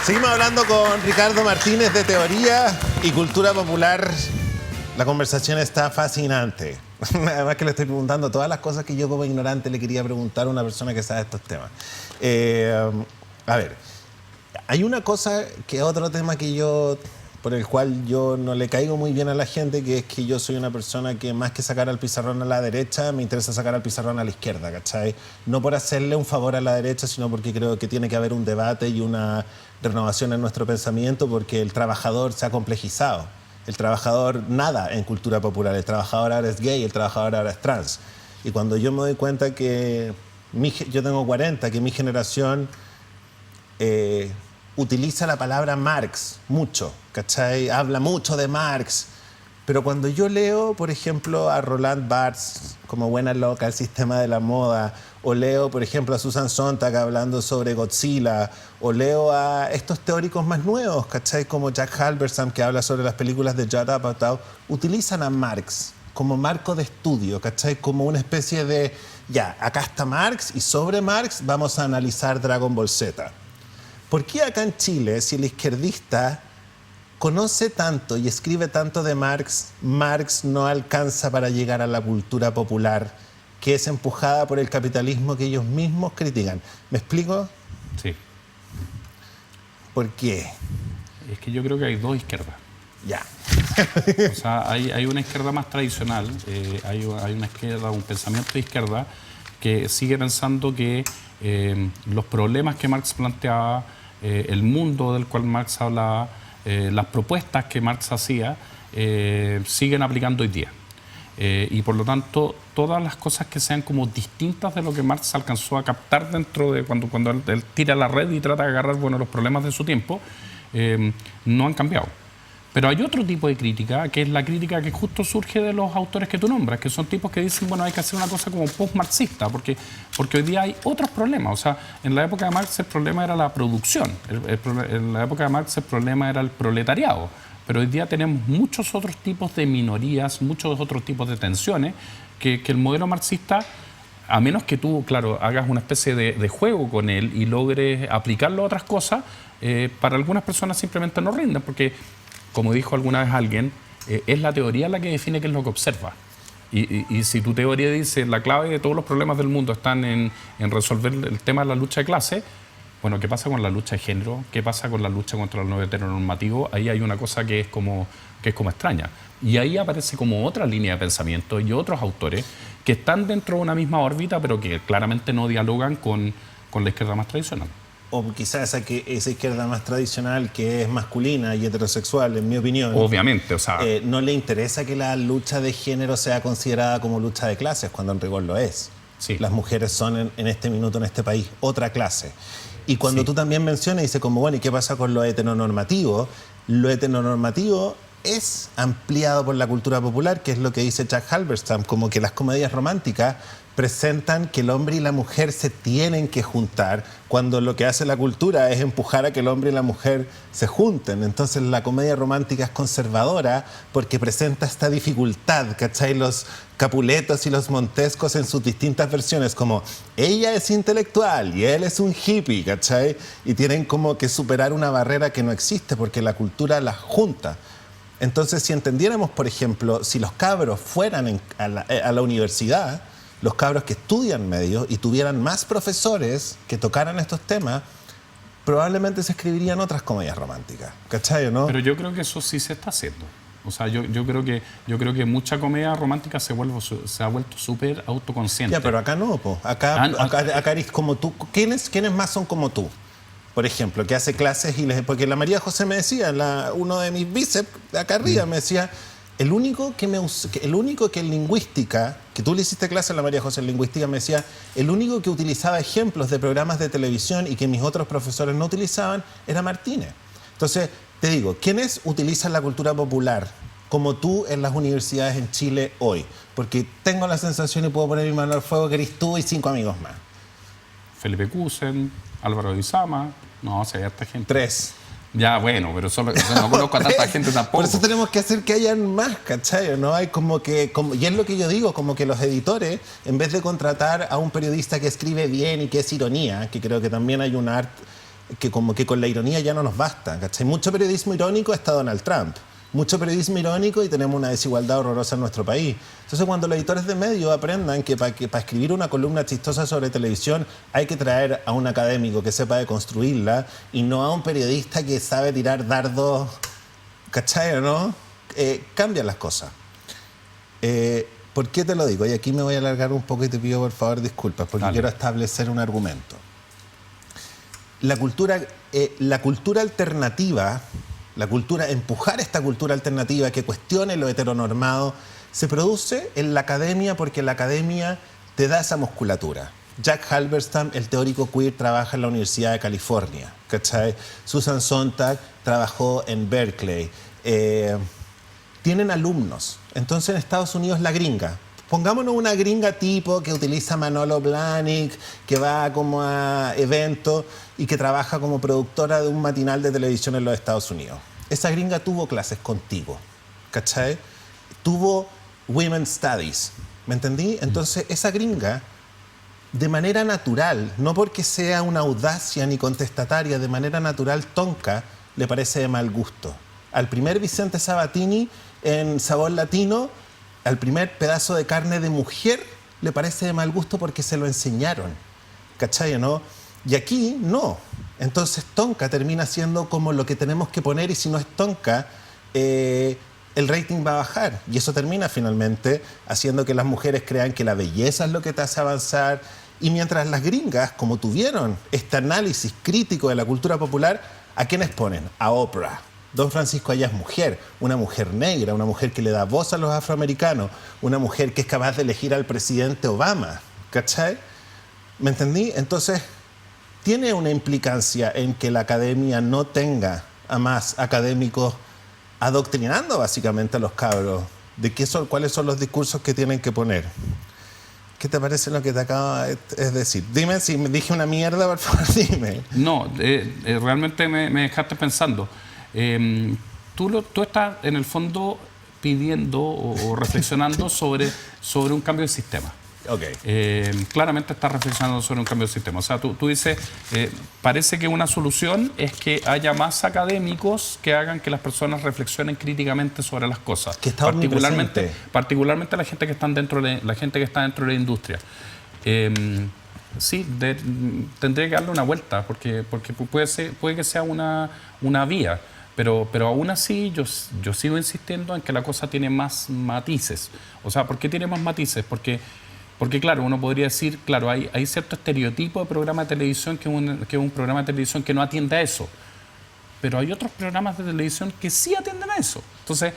Seguimos hablando con Ricardo Martínez de Teoría y Cultura Popular. La conversación está fascinante. Además que le estoy preguntando todas las cosas que yo como ignorante le quería preguntar a una persona que sabe estos temas. A ver, hay una cosa que es otro tema que por el cual yo no le caigo muy bien a la gente, que es que yo soy una persona que más que sacar al pizarrón a la derecha, me interesa sacar al pizarrón a la izquierda, ¿cachai? No por hacerle un favor a la derecha, sino porque creo que tiene que haber un debate y una renovación en nuestro pensamiento, porque el trabajador se ha complejizado. El trabajador nada en cultura popular, el trabajador ahora es gay, el trabajador ahora es trans. Y cuando yo me doy cuenta que yo tengo 40, que mi generación utiliza la palabra Marx mucho, ¿cachai? Habla mucho de Marx, pero cuando yo leo, por ejemplo, a Roland Barthes como Buena Loca, el sistema de la moda, o leo, por ejemplo, a Susan Sontag hablando sobre Godzilla, o leo a estos teóricos más nuevos, ¿cachai? Como Jack Halberstam, que habla sobre las películas de Judd Apatow, utilizan a Marx como marco de estudio, ¿cachai? Como una especie de, ya, acá está Marx y sobre Marx vamos a analizar Dragon Ball Z. ¿Por qué acá en Chile, si el izquierdista conoce tanto y escribe tanto de Marx, Marx no alcanza para llegar a la cultura popular, que es empujada por el capitalismo que ellos mismos critican? ¿Me explico? Sí. ¿Por qué? Es que yo creo que hay dos izquierdas. Ya. O sea, hay una izquierda más tradicional, hay una izquierda, un pensamiento de izquierda que sigue pensando que los problemas que Marx planteaba, el mundo del cual Marx hablaba, las propuestas que Marx hacía, siguen aplicando hoy día. Y por lo tanto, todas las cosas que sean como distintas de lo que Marx alcanzó a captar dentro de cuando él tira la red y trata de agarrar los problemas de su tiempo, no han cambiado. Pero hay otro tipo de crítica, que es la crítica que justo surge de los autores que tú nombras, que son tipos que dicen, bueno, hay que hacer una cosa como post-marxista, porque hoy día hay otros problemas. O sea, en la época de Marx el problema era la producción, en la época de Marx el problema era el proletariado, pero hoy día tenemos muchos otros tipos de minorías, muchos otros tipos de tensiones, que el modelo marxista, a menos que tú, claro, hagas una especie de juego con él y logres aplicarlo a otras cosas, para algunas personas simplemente no rinden, porque, como dijo alguna vez alguien, es la teoría la que define qué es lo que observa. Y si tu teoría dice la clave de todos los problemas del mundo están en resolver el tema de la lucha de clase, bueno, ¿qué pasa con la lucha de género? ¿Qué pasa con la lucha contra el nuevo heteronormativo? Ahí hay una cosa que es como extraña. Y ahí aparece como otra línea de pensamiento y otros autores que están dentro de una misma órbita, pero que claramente no dialogan con la izquierda más tradicional. O quizás esa izquierda más tradicional, que es masculina y heterosexual, en mi opinión. Obviamente, o sea, no le interesa que la lucha de género sea considerada como lucha de clases, cuando en rigor lo es. Sí. Las mujeres son en este minuto, en este país, otra clase. Y cuando Sí. tú también mencionas, dice como, bueno, ¿y qué pasa con lo heteronormativo? Lo heteronormativo es ampliado por la cultura popular, que es lo que dice Jack Halberstam, como que las comedias románticas presentan que el hombre y la mujer se tienen que juntar, cuando lo que hace la cultura es empujar a que el hombre y la mujer se junten. Entonces la comedia romántica es conservadora porque presenta esta dificultad, ¿cachai? Los Capuletos y los Montescos en sus distintas versiones, como ella es intelectual y él es un hippie, ¿cachai? Y tienen como que superar una barrera que no existe porque la cultura las junta. Entonces, si entendiéramos, por ejemplo, si los cabros fueran a la universidad, los cabros que estudian medios y tuvieran más profesores que tocaran estos temas, probablemente se escribirían otras comedias románticas, ¿cachai o no? pero yo creo que eso sí se está haciendo. O sea, yo creo que mucha comedia romántica se ha vuelto súper autoconsciente. Ya, pero acá no, po. Acá eres como tú. ¿Quiénes más son como tú? Por ejemplo, que hace clases porque la María José me decía, uno de mis bíceps de acá arriba me decía, el único que en lingüística, que tú le hiciste clase a la María José en lingüística, me decía, el único que utilizaba ejemplos de programas de televisión y que mis otros profesores no utilizaban era Martínez. Entonces, te digo, ¿quiénes utilizan la cultura popular como tú en las universidades en Chile hoy? Porque tengo la sensación y puedo poner mi mano al fuego que eres tú y 5 amigos más. Felipe Kusen, Álvaro de Izama, no, o sea, hay harta gente. 3. Ya, bueno, pero no conozco a tanta gente tampoco. Por eso tenemos que hacer que hayan más, ¿cachai? ¿No? Hay y es lo que yo digo, como que los editores, en vez de contratar a un periodista que escribe bien y que es ironía, que creo que también hay un arte, que como que con la ironía ya no nos basta, ¿cachai? Mucho periodismo irónico está Donald Trump. Mucho periodismo irónico y tenemos una desigualdad horrorosa en nuestro país. Entonces, cuando los editores de medios aprendan que para escribir una columna chistosa sobre televisión hay que traer a un académico que sepa de construirla y no a un periodista que sabe tirar dardos, ¿cachai o no? Cambian las cosas. ¿Por qué te lo digo? Y aquí me voy a alargar un poco y te pido por favor disculpas, porque quiero establecer un argumento. La cultura alternativa, empujar esta cultura alternativa que cuestione lo heteronormado, se produce en la academia porque la academia te da esa musculatura. Jack Halberstam, el teórico queer, trabaja en la Universidad de California, ¿cachai? Susan Sontag trabajó en Berkeley. Tienen alumnos. Entonces en Estados Unidos la gringa. Pongámonos una gringa tipo que utiliza Manolo Blahnik, que va como a eventos y que trabaja como productora de un matinal de televisión en los Estados Unidos. Esa gringa tuvo clases contigo, ¿cachai? Tuvo Women's Studies, ¿me entendí? Entonces esa gringa, de manera natural, no porque sea una audacia ni contestataria, de manera natural tonca, le parece de mal gusto. Al primer Vicente Sabatini en Sabor Latino, al primer pedazo de carne de mujer, le parece de mal gusto porque se lo enseñaron, ¿cachai, no? Y aquí no. Entonces tonca termina siendo como lo que tenemos que poner y si no es tonca, el rating va a bajar. Y eso termina finalmente haciendo que las mujeres crean que la belleza es lo que te hace avanzar. Y mientras las gringas, como tuvieron este análisis crítico de la cultura popular, ¿a quiénes ponen? A Oprah. Don Francisco Ayala es mujer, una mujer negra, una mujer que le da voz a los afroamericanos, una mujer que es capaz de elegir al presidente Obama, ¿cachai? ¿Me entendí? Entonces, tiene una implicancia en que la academia no tenga a más académicos adoctrinando básicamente a los cabros de cuáles son los discursos que tienen que poner. ¿Qué te parece lo que te acabo de decir? Dime si me dije una mierda, por favor, dime. No, realmente me dejaste pensando. Tú estás en el fondo pidiendo o reflexionando sobre un cambio de sistema. Okay. Claramente estás reflexionando sobre un cambio de sistema. O sea, tú dices, parece que una solución es que haya más académicos que hagan que las personas reflexionen críticamente sobre las cosas. Que está particularmente la gente que está dentro de la industria. Sí, tendría que darle una vuelta porque puede que sea una vía. Pero aún así yo sigo insistiendo en que la cosa tiene más matices. O sea, ¿por qué tiene más matices? Porque claro, uno podría decir, claro, hay cierto estereotipo de programa de televisión que es un programa de televisión que no atiende a eso. Pero hay otros programas de televisión que sí atienden a eso. Entonces,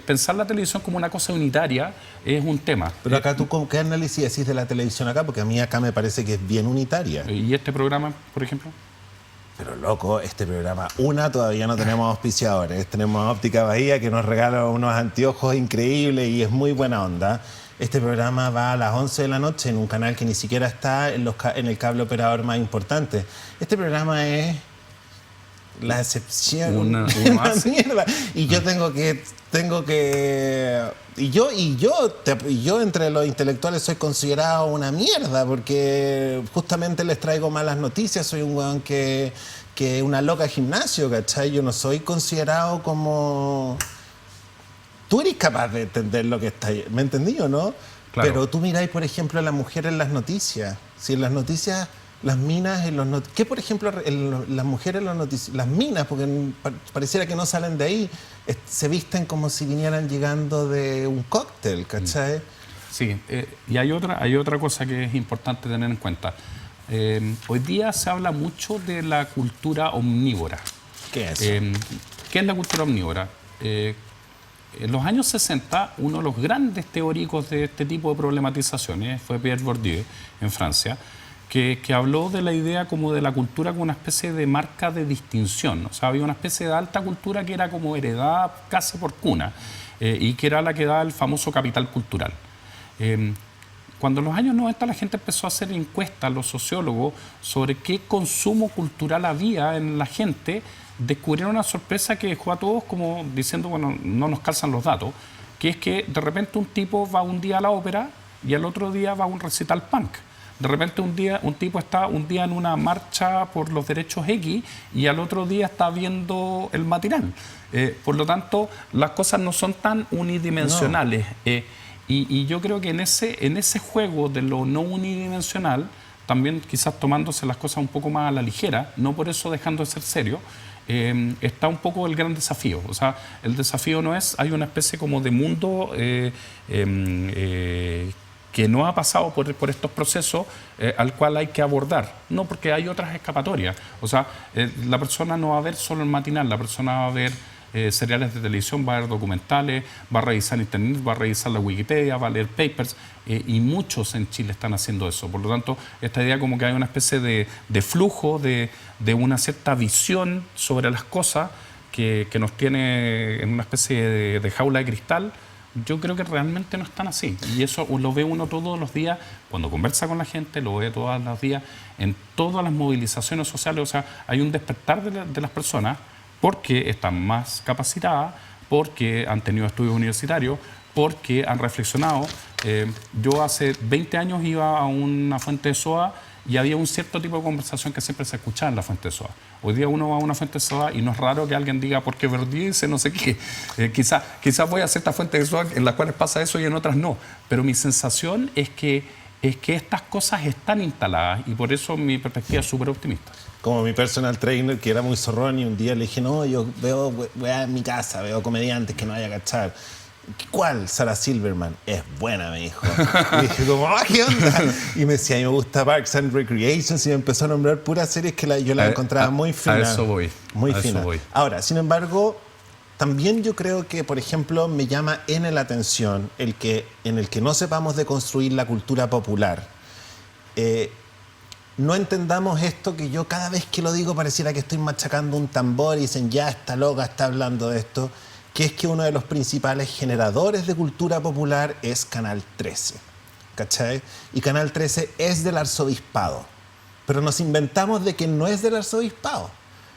pensar la televisión como una cosa unitaria es un tema. Pero acá tú, ¿qué análisis decís de la televisión acá? Porque a mí acá me parece que es bien unitaria. ¿Y este programa, por ejemplo? Pero loco, este programa, todavía no tenemos auspiciadores. Tenemos Óptica Bahía que nos regala unos anteojos increíbles y es muy buena onda. Este programa va a las 11 de la noche en un canal que ni siquiera está en el cable operador más importante. Este programa es la excepción. Una mierda. Y yo yo entre los intelectuales soy considerado una mierda porque justamente les traigo malas noticias. Soy un weón que una loca de gimnasio, ¿cachai? Yo no soy considerado como... Tú eres capaz de entender lo que está ahí, ¿me entendí o no? Claro. Pero tú miráis, por ejemplo, a la mujer en las noticias. Si en las noticias, las minas en los ¿qué, por ejemplo, las mujeres en las noticias? Las minas, porque pareciera que no salen de ahí, se visten como si vinieran llegando de un cóctel, ¿cachai? Sí, y hay otra cosa que es importante tener en cuenta. Hoy día se habla mucho de la cultura omnívora. ¿Qué es? ¿Qué es la cultura omnívora? En los años 60, uno de los grandes teóricos de este tipo de problematizaciones fue Pierre Bourdieu, en Francia, que habló de la idea como de la cultura como una especie de marca de distinción. O sea, había una especie de alta cultura que era como heredada casi por cuna y que era la que daba el famoso capital cultural. Cuando en los años 90 la gente empezó a hacer encuestas, los sociólogos, sobre qué consumo cultural había en la gente, descubrieron una sorpresa que dejó a todos como diciendo, bueno, no nos calzan los datos, que es que de repente un tipo va un día a la ópera y al otro día va a un recital punk. de repente un tipo está un día en una marcha por los derechos X y al otro día está viendo el matinal. Por lo tanto, las cosas no son tan unidimensionales. No. Y yo creo que en ese juego de lo no unidimensional, también quizás tomándose las cosas un poco más a la ligera, no por eso dejando de ser serio, está un poco el gran desafío. O sea, el desafío no es, hay una especie como de mundo que no ha pasado por estos procesos al cual hay que abordar. No, porque hay otras escapatorias. O sea, la persona no va a ver solo el matinal, la persona va a ver seriales de televisión, va a ver documentales, va a revisar internet, va a revisar la Wikipedia, va a leer papers, y muchos en Chile están haciendo eso. Por lo tanto, esta idea como que hay una especie de flujo, de una cierta visión sobre las cosas que nos tiene en una especie de jaula de cristal. Yo creo que realmente no están así. Y eso lo ve uno todos los días, cuando conversa con la gente, lo ve todos los días, en todas las movilizaciones sociales. O sea, hay un despertar de las personas porque están más capacitadas, porque han tenido estudios universitarios, porque han reflexionado. Yo hace 20 años iba a una fuente de soda y había un cierto tipo de conversación que siempre se escuchaba en la fuente de soda. Hoy día uno va a una fuente de soda y no es raro que alguien diga porque Verdier dice no sé qué. Quizás voy a ciertas fuentes de soda en las cuales pasa eso y en otras no. Pero mi sensación es que estas cosas están instaladas y por eso mi perspectiva es súper optimista. Como mi personal trainer, que era muy zorrón, y un día le dije, no, yo veo en mi casa, veo comediantes que no vaya a cachar. ¿Cuál? Sarah Silverman. Es buena, me dijo. Y dije, como, ¿qué onda? Y me decía, a mí me gusta Parks and Recreation, y me empezó a nombrar puras series que yo las encontraba muy finas. A eso voy. Muy finas. Ahora, sin embargo, también yo creo que, por ejemplo, me llama la atención en el que no sepamos deconstruir la cultura popular. No entendamos esto que yo cada vez que lo digo pareciera que estoy machacando un tambor y dicen, ya, esta loca está hablando de esto, que es que uno de los principales generadores de cultura popular es Canal 13, ¿cachai? Y Canal 13 es del arzobispado, pero nos inventamos de que no es del arzobispado,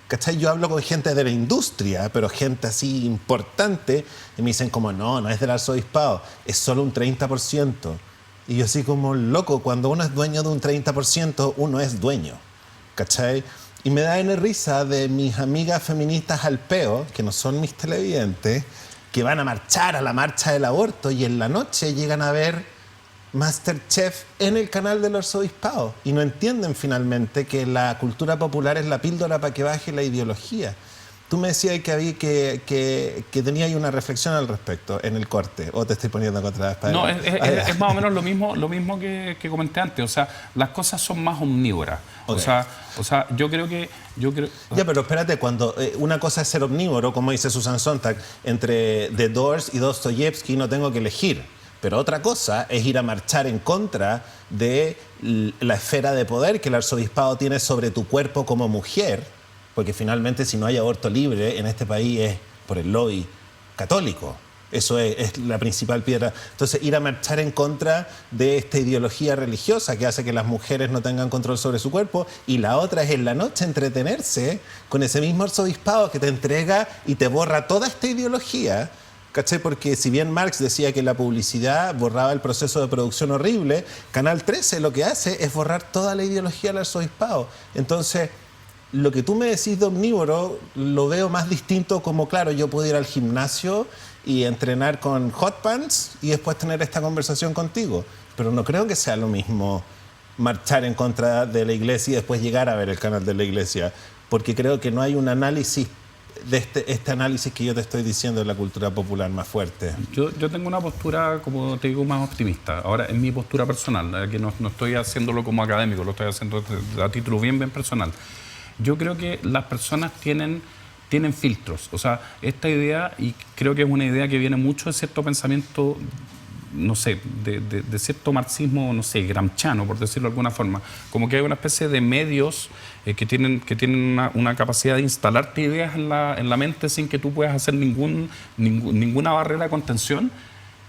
¿cachai? Yo hablo con gente de la industria, pero gente así importante, y me dicen como, no es del arzobispado, es solo un 30%. Y yo así como, loco, cuando uno es dueño de un 30%, uno es dueño, ¿cachai? Y me da risa de mis amigas feministas al peo, que no son mis televidentes, que van a marchar a la marcha del aborto y en la noche llegan a ver MasterChef en el canal del arzobispado y no entienden finalmente que la cultura popular es la píldora para que baje la ideología. Tú me decías que tenía ahí una reflexión al respecto en el corte, o te estoy poniendo contra la espalda. No, es más o menos lo mismo que comenté antes. O sea, las cosas son más omnívoras. Okay. O sea, yo creo... Ya, pero espérate, cuando una cosa es ser omnívoro, como dice Susan Sontag, entre The Doors y Dostoyevsky no tengo que elegir. Pero otra cosa es ir a marchar en contra de la esfera de poder que el arzobispado tiene sobre tu cuerpo como mujer, porque finalmente si no hay aborto libre en este país es por el lobby católico. Eso es la principal piedra. Entonces, ir a marchar en contra de esta ideología religiosa que hace que las mujeres no tengan control sobre su cuerpo, y la otra es en la noche entretenerse con ese mismo arzobispado que te entrega y te borra toda esta ideología, ¿cachai? Porque si bien Marx decía que la publicidad borraba el proceso de producción horrible, Canal 13 lo que hace es borrar toda la ideología del arzobispado. Entonces, lo que tú me decís de omnívoro lo veo más distinto como, claro, yo puedo ir al gimnasio y entrenar con hot pants y después tener esta conversación contigo. Pero no creo que sea lo mismo marchar en contra de la iglesia y después llegar a ver el canal de la iglesia, porque creo que no hay un análisis de este análisis que yo te estoy diciendo de la cultura popular más fuerte. Yo tengo una postura, como te digo, más optimista. Ahora, en mi postura personal, que no estoy haciéndolo como académico, lo estoy haciendo a título bien personal. Yo creo que las personas tienen filtros. O sea, esta idea, y creo que es una idea que viene mucho de cierto pensamiento, no sé, de cierto marxismo, no sé, gramsciano, por decirlo de alguna forma. Como que hay una especie de medios que tienen una capacidad de instalarte ideas en la mente sin que tú puedas hacer ninguna barrera de contención.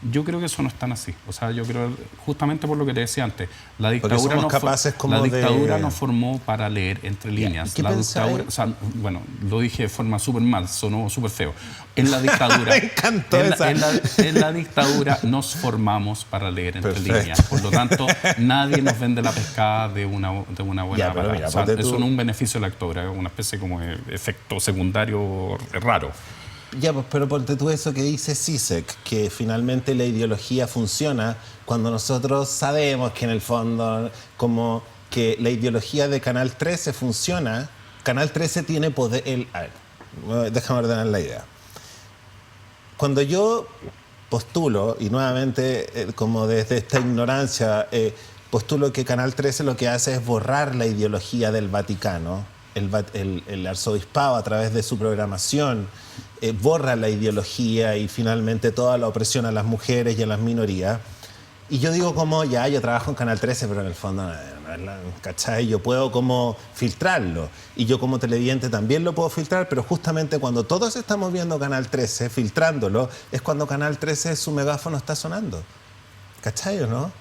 Yo creo que eso no es tan así. O sea, yo creo, justamente por lo que te decía antes, la Porque dictadura, somos capaces como la dictadura de... nos formó para leer entre líneas. ¿Qué La pensáis? dictadura, o sea, bueno, lo dije de forma súper mal, sonó súper feo. En la dictadura, Me encantó esa. en la dictadura nos formamos para leer entre Perfecto. líneas. Por lo tanto, nadie nos vende la pescada de una buena Ya, pero palabra. mira, O sea, ponte tú- eso no es un beneficio de la lectora, es una especie como de efecto secundario raro. Ya, pues, pero ponte tú eso que dice Zizek, que finalmente la ideología funciona cuando nosotros sabemos que en el fondo, como que la ideología de Canal 13 funciona. Canal 13 tiene poder... a ver, déjame ordenar la idea. Cuando yo postulo, y nuevamente como desde esta ignorancia, postulo que Canal 13 lo que hace es borrar la ideología del Vaticano, el arzobispado a través de su programación, borra la ideología y finalmente toda la opresión a las mujeres y a las minorías. Y yo digo como, ya, yo trabajo en Canal 13, pero en el fondo, ¿cachai? Yo puedo como filtrarlo. Y yo como televidente también lo puedo filtrar, pero justamente cuando todos estamos viendo Canal 13, filtrándolo, es cuando Canal 13 su megáfono está sonando. ¿Cachai o no?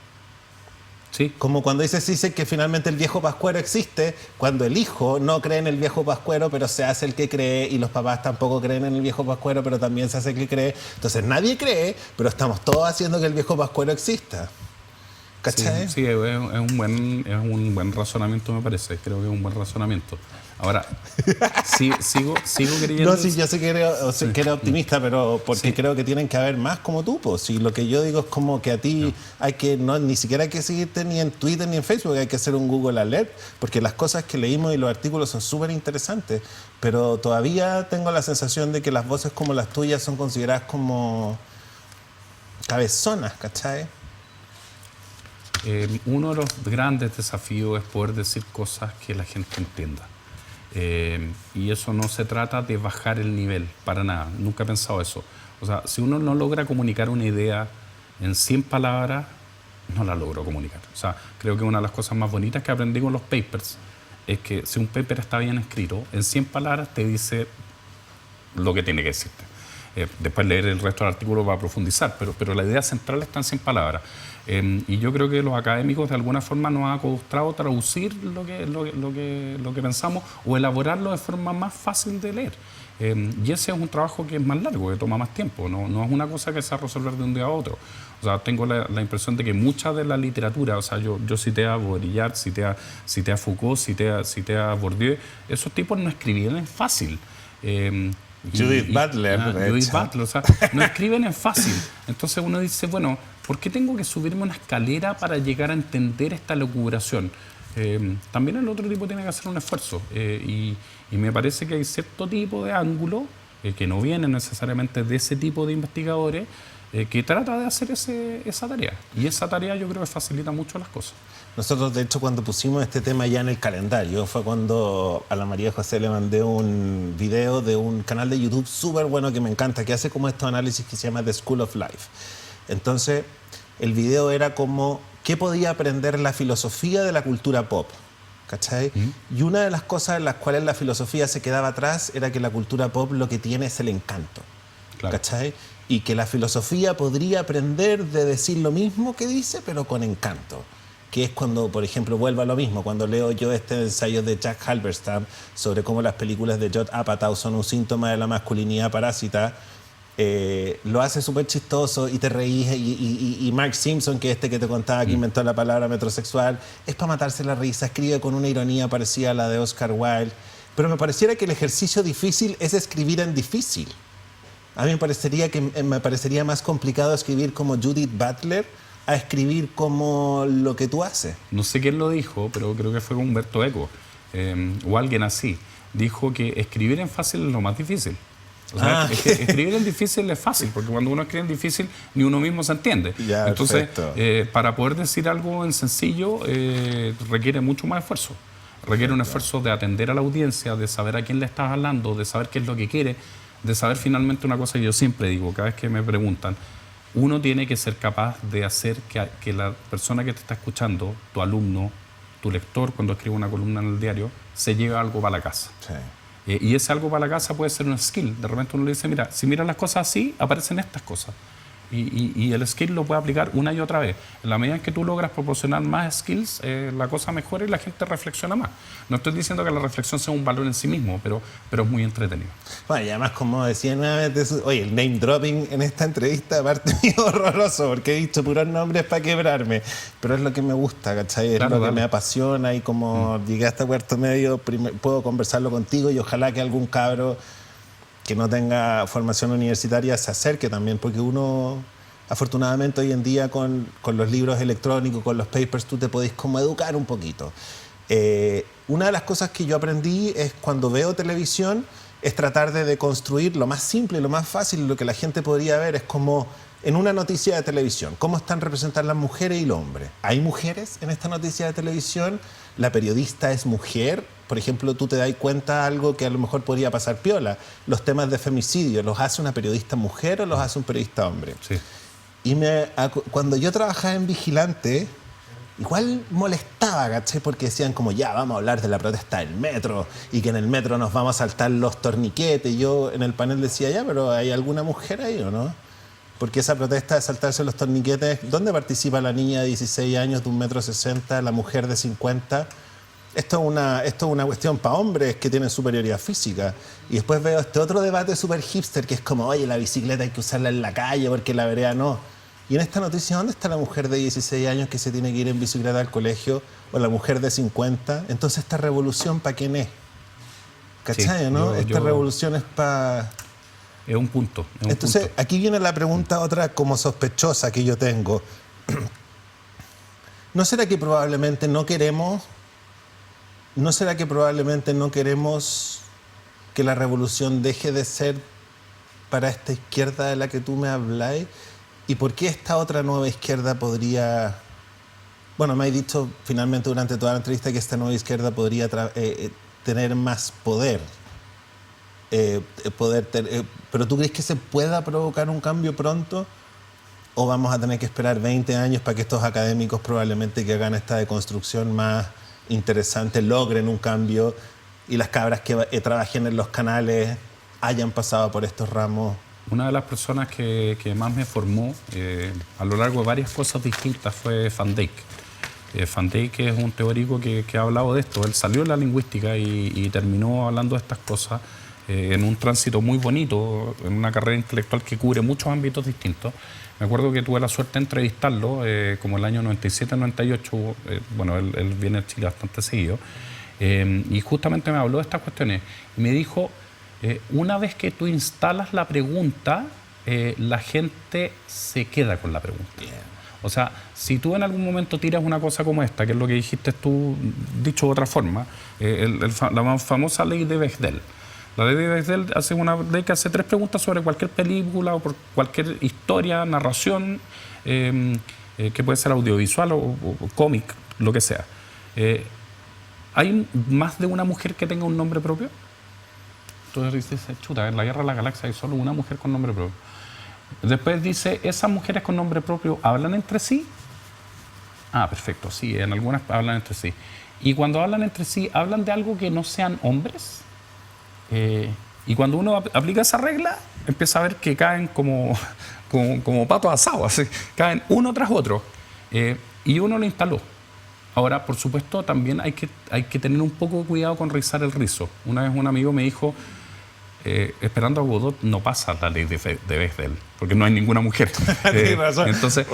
Sí. Como cuando dice que finalmente el viejo pascuero existe, cuando el hijo no cree en el viejo pascuero, pero se hace el que cree, y los papás tampoco creen en el viejo pascuero, pero también se hace el que cree. Entonces nadie cree, pero estamos todos haciendo que el viejo pascuero exista. ¿Cachai? Sí, es un buen razonamiento, me parece. Creo que es un buen razonamiento. Ahora, sigo creyendo... No, sí, yo sé que eres optimista, pero porque creo que tienen que haber más como tú. Pues. Si lo que yo digo es como que a ti hay que, ni siquiera hay que seguirte ni en Twitter ni en Facebook, hay que hacer un Google Alert, porque las cosas que leímos y los artículos son súper interesantes, pero todavía tengo la sensación de que las voces como las tuyas son consideradas como cabezonas, ¿cachai? Uno de los grandes desafíos es poder decir cosas que la gente entienda. Y eso no se trata de bajar el nivel, para nada. Nunca he pensado eso. O sea, si uno no logra comunicar una idea en 100 palabras, no la logro comunicar. O sea, creo que una de las cosas más bonitas que aprendí con los papers es que si un paper está bien escrito, en 100 palabras te dice lo que tiene que decirte. Después leer el resto del artículo va a profundizar, pero la idea central está en 100 palabras. Y yo creo que los académicos de alguna forma nos ha costado traducir lo que pensamos o elaborarlo de forma más fácil de leer. Y ese es un trabajo que es más largo, que toma más tiempo, no es una cosa que se va a resolver de un día a otro. O sea, tengo la impresión de que mucha de la literatura, o sea, yo cité a Baudrillard, cité a Foucault, cité a Bourdieu, esos tipos no escribían en fácil. Judith Butler, Judith Butler, o sea, no escriben en fácil. Entonces uno dice, bueno, ¿por qué tengo que subirme una escalera para llegar a entender esta lucubración? También el otro tipo tiene que hacer un esfuerzo. Y me parece que hay cierto tipo de ángulo que no viene necesariamente de ese tipo de investigadores que trata de hacer esa tarea. Y esa tarea yo creo que facilita mucho las cosas. Nosotros, de hecho, cuando pusimos este tema ya en el calendario, fue cuando a la María José le mandé un video de un canal de YouTube súper bueno que me encanta, que hace como estos análisis que se llama The School of Life. Entonces, el video era como, ¿qué podía aprender la filosofía de la cultura pop? ¿Cachai? Y una de las cosas en las cuales la filosofía se quedaba atrás era que la cultura pop lo que tiene es el encanto. Claro. ¿Cachai? Y que la filosofía podría aprender de decir lo mismo que dice, pero con encanto. Que es cuando, por ejemplo, vuelvo a lo mismo, cuando leo yo este ensayo de Jack Halberstam sobre cómo las películas de Judd Apatow son un síntoma de la masculinidad parásita, lo hace súper chistoso y te reís, y Mark Simpson, que que te contaba que inventó la palabra metrosexual, es para matarse la risa, escribe con una ironía parecida a la de Oscar Wilde, pero me pareciera que el ejercicio difícil es escribir en difícil. A mí me parecería más complicado escribir como Judith Butler a escribir como lo que tú haces. No sé quién lo dijo, pero creo que fue Humberto Eco, o alguien así. Dijo que escribir en fácil es lo más difícil. O sea, es que escribir en difícil es fácil, porque cuando uno escribe en difícil, ni uno mismo se entiende. Ya, entonces, para poder decir algo en sencillo, requiere mucho más esfuerzo. Requiere un esfuerzo de atender a la audiencia, de saber a quién le estás hablando, de saber qué es lo que quiere, de saber finalmente una cosa que yo siempre digo, cada vez que me preguntan, uno tiene que ser capaz de hacer que la persona que te está escuchando, tu alumno, tu lector, cuando escribe una columna en el diario, se lleve algo para la casa. Sí. Y ese algo para la casa puede ser un skill. De repente uno le dice, mira, si miras las cosas así, aparecen estas cosas. y el skill lo puede aplicar una y otra vez. En la medida en que tú logras proporcionar más skills, la cosa mejora y la gente reflexiona más. No estoy diciendo que la reflexión sea un valor en sí mismo, pero es muy entretenido. Bueno, y además, como decía nuevamente, oye, el name dropping en esta entrevista aparte es horroroso, porque he dicho puros nombres para quebrarme, pero es lo que me gusta, ¿cachai? Es lo que me apasiona, y como llegué hasta cuarto medio, puedo conversarlo contigo, y ojalá que algún cabro que no tenga formación universitaria se acerque también, porque uno, afortunadamente hoy en día con los libros electrónicos, con los papers, tú te podés como educar un poquito. Una de las cosas que yo aprendí es, cuando veo televisión, es tratar de deconstruir lo más simple, lo más fácil, lo que la gente podría ver es como en una noticia de televisión, cómo están representadas las mujeres y los hombres. ¿Hay mujeres en esta noticia de televisión? ¿La periodista es mujer? Por ejemplo, tú te das cuenta de algo que a lo mejor podría pasar piola. Los temas de femicidio, ¿los hace una periodista mujer o los hace un periodista hombre? Sí. Y cuando yo trabajaba en Vigilante, igual molestaba, ¿cachai? Porque decían como, ya, vamos a hablar de la protesta del metro y que en el metro nos vamos a saltar los torniquetes. Y yo en el panel decía, ya, pero ¿hay alguna mujer ahí o no? Porque esa protesta de saltarse los torniquetes, ¿dónde participa la niña de 16 años de 1,60 m, la mujer de 50? Esto es una cuestión para hombres que tienen superioridad física. Y después veo este otro debate súper hipster que es como, oye, la bicicleta hay que usarla en la calle porque la vereda no. Y en esta noticia, ¿dónde está la mujer de 16 años que se tiene que ir en bicicleta al colegio? O la mujer de 50. Entonces, ¿esta revolución para quién es? ¿Cachai, sí, no? Esta revolución es para... Es un punto. Entonces, aquí viene la pregunta otra como sospechosa que yo tengo. ¿No será que probablemente no queremos... ¿No será que probablemente no queremos que la revolución deje de ser para esta izquierda de la que tú me habláis? ¿Y por qué esta otra nueva izquierda podría... Bueno, me has dicho finalmente durante toda la entrevista que esta nueva izquierda podría tener más poder. ¿Pero tú crees que se pueda provocar un cambio pronto? ¿O vamos a tener que esperar 20 años para que estos académicos probablemente que hagan esta deconstrucción más interesante logren un cambio y las cabras que trabajen en los canales hayan pasado por estos ramos? Una de las personas que más me formó a lo largo de varias cosas distintas fue Van Dijk. Van Dijk es un teórico que ha hablado de esto. Él salió de la lingüística y terminó hablando de estas cosas en un tránsito muy bonito, en una carrera intelectual que cubre muchos ámbitos distintos. Me acuerdo que tuve la suerte de entrevistarlo como el año 97-98, bueno, él viene a Chile bastante seguido, y justamente me habló de estas cuestiones y me dijo, una vez que tú instalas la pregunta, la gente se queda con la pregunta. O sea, si tú en algún momento tiras una cosa como esta, que es lo que dijiste tú, dicho de otra forma, la famosa ley de Bechdel. La ley de Bechdel hace una ley que hace 3 preguntas sobre cualquier película o por cualquier historia, narración, que puede ser audiovisual o cómic, lo que sea. ¿Hay más de una mujer que tenga un nombre propio? Entonces dice, chuta, en la Guerra de la Galaxia hay solo una mujer con nombre propio. Después dice, ¿esas mujeres con nombre propio hablan entre sí? Ah, perfecto, sí, en algunas hablan entre sí. Y cuando hablan entre sí, ¿hablan de algo que no sean hombres? Y cuando uno aplica esa regla, empieza a ver que caen como patos asados, así, caen uno tras otro. Y uno lo instaló. Ahora, por supuesto, también hay que tener un poco de cuidado con rizar el rizo. Una vez un amigo me dijo, esperando a Godot no pasa la ley de Bechdel, porque no hay ninguna mujer. Entonces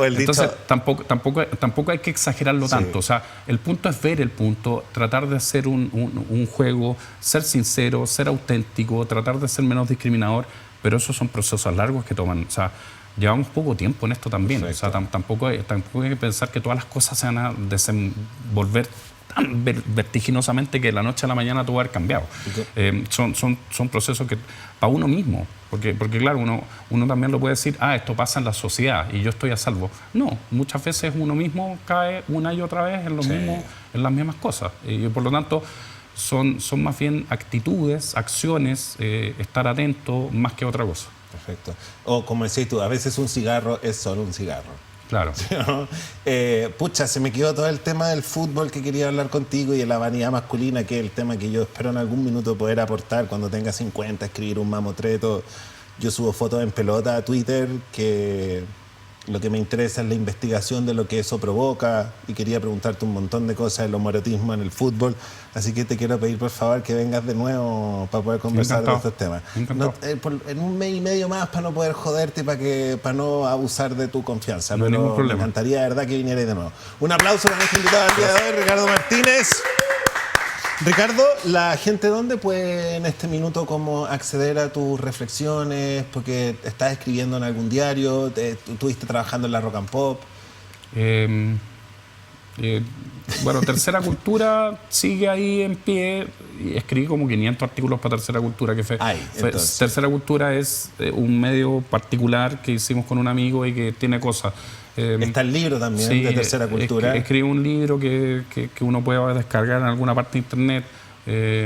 tampoco hay que exagerarlo tanto. O sea, el punto es ver el punto, tratar de hacer un juego, ser sincero, ser auténtico, tratar de ser menos discriminador, pero esos son procesos largos que toman. O sea, llevamos poco tiempo en esto también. Perfecto. O sea, tampoco hay que pensar que todas las cosas se van a desenvolver tan vertiginosamente que de la noche a la mañana todo va a haber cambiado. Okay. Son procesos que para uno mismo, porque claro, uno también lo puede decir, esto pasa en la sociedad y yo estoy a salvo. No, muchas veces uno mismo cae una y otra vez en lo mismo, en las mismas cosas. Y por lo tanto, son más bien actitudes, acciones, estar atento más que otra cosa. Perfecto. O como decís tú, a veces un cigarro es solo un cigarro. Claro. ¿No? Pucha, se me quedó todo el tema del fútbol que quería hablar contigo y de la vanidad masculina, que es el tema que yo espero en algún minuto poder aportar cuando tenga 50, escribir un mamotreto. Yo subo fotos en pelota a Twitter que lo que me interesa es la investigación de lo que eso provoca y quería preguntarte un montón de cosas del homoerotismo en el fútbol, así que te quiero pedir por favor que vengas de nuevo para poder conversar de estos temas. En un mes y medio más para no poder joderte y para no abusar de tu confianza, no hay ningún problema. Me encantaría de verdad que vinierais de nuevo. Un aplauso para nuestro invitado del día de hoy, Ricardo Martínez. Ricardo, ¿la gente dónde puede en este minuto como acceder a tus reflexiones? Porque estás escribiendo en algún diario, estuviste trabajando en la Rock and Pop. Bueno, Tercera Cultura sigue ahí en pie. Escribí como 500 artículos para Tercera Cultura. Tercera Cultura es un medio particular que hicimos con un amigo y que tiene cosas. Está el libro también, sí, de Tercera Cultura. Escribí un libro que uno puede descargar en alguna parte de internet.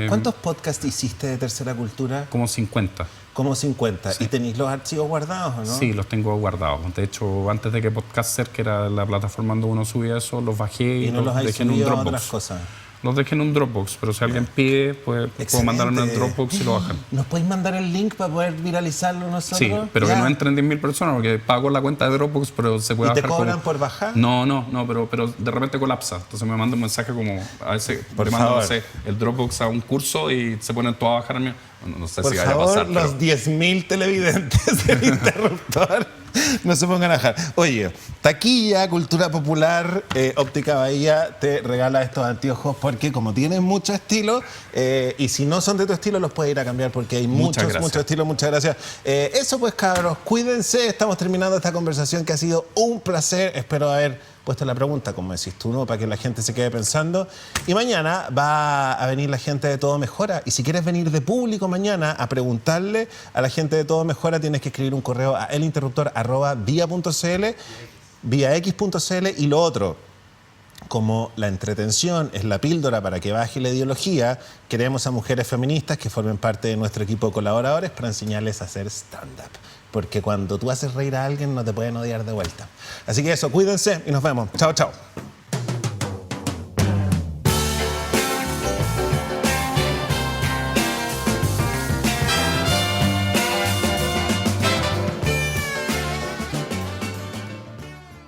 ¿Cuántos podcasts hiciste de Tercera Cultura? Como 50. Como 50. Sí. ¿Y tenéis los archivos guardados o no? Sí, los tengo guardados. De hecho, antes de que Podcaster, que era la plataforma donde uno subía eso, los bajé y no los dejé en un Dropbox. Otras cosas. Los dejé en un Dropbox, pero si alguien pide, pues puedo mandarlo en el Dropbox y lo bajan. ¿Nos podéis mandar el link para poder viralizarlo nosotros? Sí, pero que no entren 10.000 personas, porque pago la cuenta de Dropbox, pero se puede bajar. ¿Y te cobran como... por bajar? No, pero de repente colapsa. Entonces me manda un mensaje como, a veces por mando, no sé, el Dropbox a un curso y se ponen todos a bajar a mí. No sé por si vaya a pasar. Los 10.000 televidentes del interruptor no se pongan a bajar. Oye, Taquilla, Cultura Popular, Óptica Bahía te regala estos anteojos porque como tienen mucho estilo y si no son de tu estilo los puedes ir a cambiar porque hay mucho estilo. Muchas gracias. Eso pues cabros, cuídense. Estamos terminando esta conversación que ha sido un placer. Espero haber puesto la pregunta, como decís tú, ¿no? Para que la gente se quede pensando. Y mañana va a venir la gente de Todo Mejora. Y si quieres venir de público mañana a preguntarle a la gente de Todo Mejora, tienes que escribir un correo a elinterruptor@via.cl, viax.cl. Y lo otro, como la entretención es la píldora para que baje la ideología, queremos a mujeres feministas que formen parte de nuestro equipo de colaboradores para enseñarles a hacer stand-up. Porque cuando tú haces reír a alguien no te pueden odiar de vuelta. Así que eso, cuídense y nos vemos. Chao, chao.